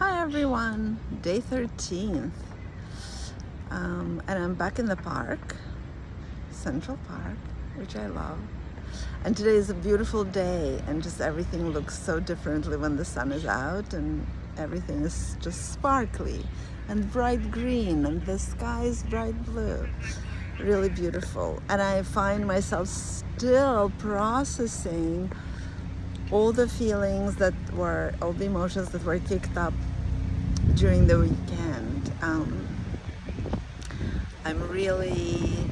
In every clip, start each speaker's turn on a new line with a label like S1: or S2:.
S1: Hi everyone, day 13th, and I'm back in the park, Central Park, which I love. And today is a beautiful day, and just everything looks so differently when the sun is out, and everything is just sparkly and bright green, and the sky is bright blue. Really beautiful. And I find myself still processing all the feelings all the emotions that were kicked up during the weekend. I'm really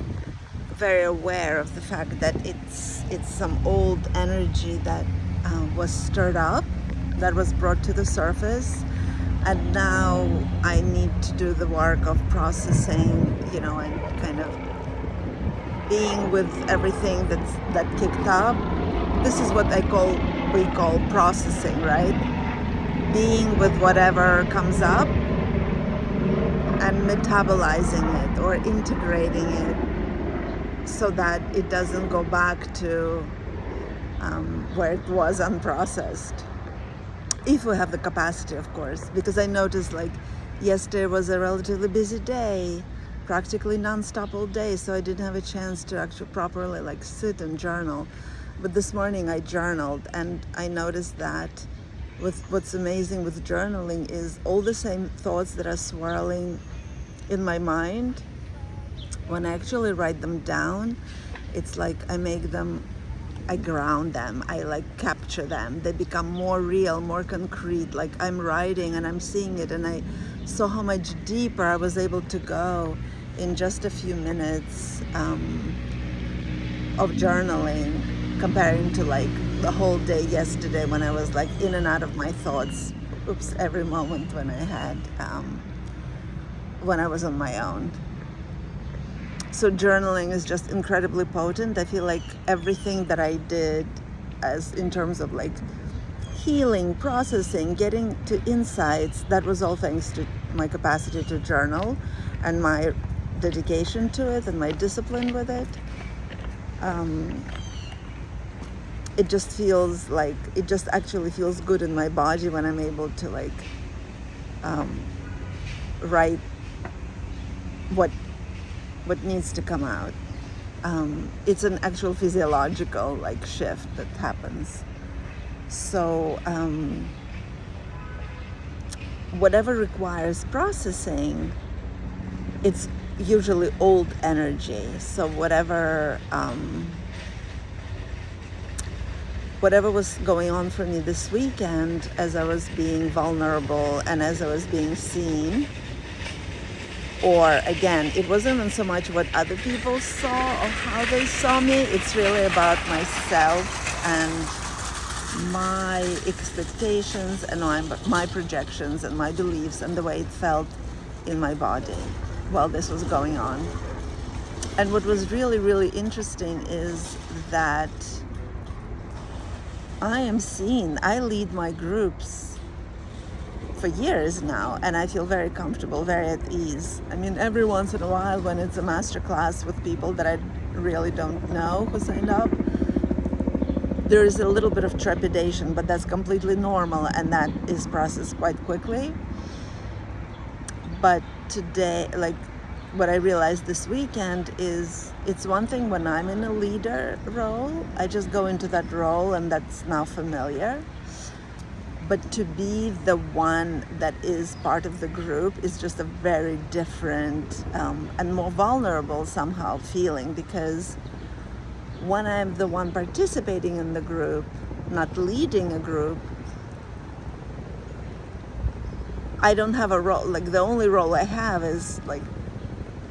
S1: very aware of the fact that it's some old energy that was stirred up, that was brought to the surface, and now I need to do the work of processing, and kind of being with everything that kicked up. This is what we call processing, right? Being with whatever comes up and metabolizing it or integrating it so that it doesn't go back to where it was unprocessed. If we have the capacity, of course, because I noticed like yesterday was a relatively busy day, practically non-stop all day, so I didn't have a chance to actually properly like sit and journal. But this morning I journaled, and I noticed that what's amazing with journaling is all the same thoughts that are swirling in my mind, when I actually write them down, it's like I ground them, I like capture them, they become more real, more concrete, like I'm writing and I'm seeing it, and I saw how much deeper I was able to go in just a few minutes of journaling, comparing to like the whole day yesterday when I was like in and out of my thoughts, every moment when I was on my own. So journaling is just incredibly potent. I feel like everything that I did as in terms of like healing, processing, getting to insights, that was all thanks to my capacity to journal and my dedication to it and my discipline with it. It just actually feels good in my body when I'm able to like write what needs to come out. It's an actual physiological like shift that happens. So whatever requires processing, it's usually old energy. So whatever was going on for me this weekend, as I was being vulnerable and as I was being seen, or again, it wasn't even so much what other people saw or how they saw me, it's really about myself and my expectations and my projections and my beliefs and the way it felt in my body while this was going on. And what was really, really interesting is that I am seen. I lead my groups for years now, and I feel very comfortable, very at ease. I mean, every once in a while when it's a master class with people that I really don't know who signed up, there is a little bit of trepidation, but that's completely normal, and that is processed quite quickly. But today, like what I realized this weekend is, it's one thing when I'm in a leader role, I just go into that role and that's now familiar. But to be the one that is part of the group is just a very different and more vulnerable somehow feeling, because when I'm the one participating in the group, not leading a group, I don't have a role. Like the only role I have is like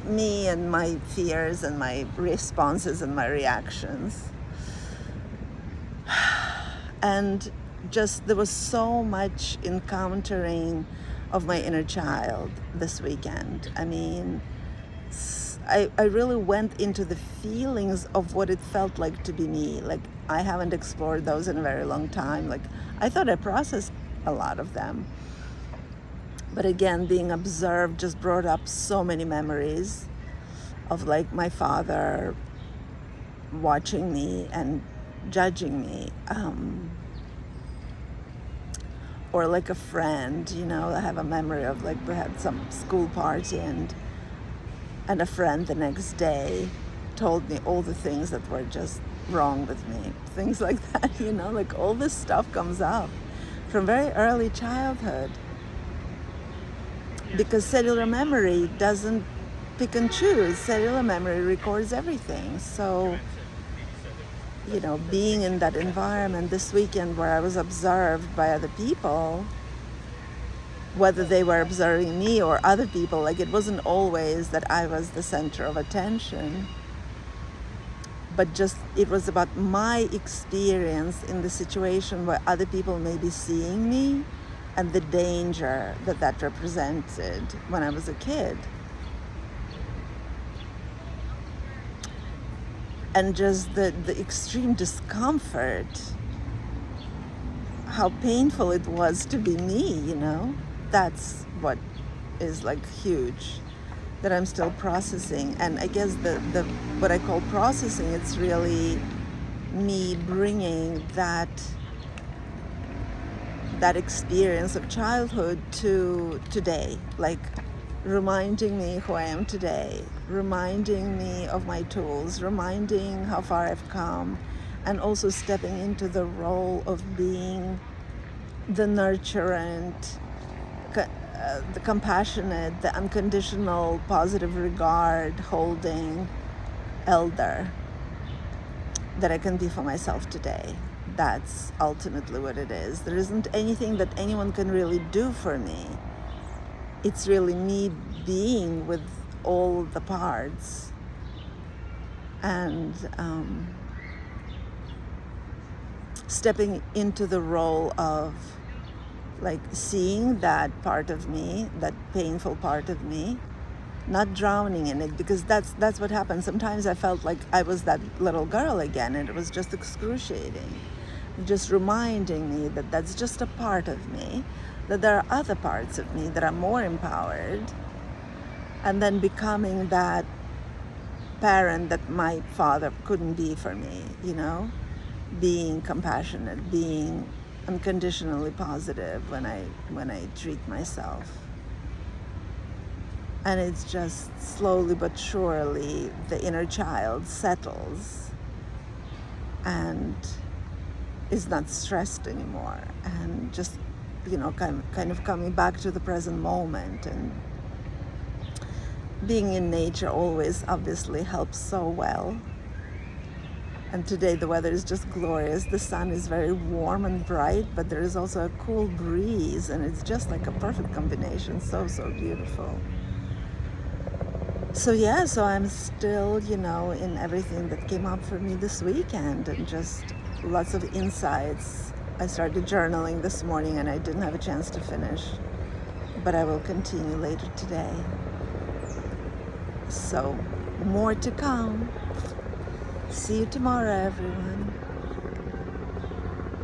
S1: me and my fears and my responses and my reactions. And just there was so much encountering of my inner child this weekend. I mean, I really went into the feelings of what it felt like to be me. Like I haven't explored those in a very long time. Like I thought I processed a lot of them. But again, being observed just brought up so many memories of like my father watching me and judging me, or like a friend, you know, I have a memory of like we had some school party and a friend the next day told me all the things that were just wrong with me, things like that, you know, like all this stuff comes up from very early childhood, because cellular memory doesn't pick and choose. Cellular memory records everything. So, you know, being in that environment this weekend where I was observed by other people, whether they were observing me or other people, like it wasn't always that I was the center of attention, but just it was about my experience in the situation where other people may be seeing me and the danger that that represented when I was a kid. And just the extreme discomfort, how painful it was to be me, you know? That's what is like huge, that I'm still processing. And I guess the what I call processing, it's really me bringing that experience of childhood to today, like reminding me who I am today, reminding me of my tools, reminding how far I've come, and also stepping into the role of being the nurturant, the compassionate, the unconditional, positive regard holding elder that I can be for myself today. That's ultimately what it is. There isn't anything that anyone can really do for me. It's really me being with all the parts and stepping into the role of like seeing that part of me, that painful part of me, not drowning in it, because that's what happened. Sometimes I felt like I was that little girl again, and it was just excruciating, just reminding me that that's just a part of me, that there are other parts of me that are more empowered, and then becoming that parent that my father couldn't be for me, you know, being compassionate, being unconditionally positive when I treat myself. And it's just slowly but surely the inner child settles and is not stressed anymore, and just, you know, kind of coming back to the present moment. And being in nature always obviously helps so well. And today the weather is just glorious. The sun is very warm and bright, but there is also a cool breeze, and it's just like a perfect combination. So beautiful. So yeah, so I'm still, you know, in everything that came up for me this weekend, and just lots of insights. I started journaling this morning and I didn't have a chance to finish, but I will continue later today. So more to come. See you tomorrow, everyone.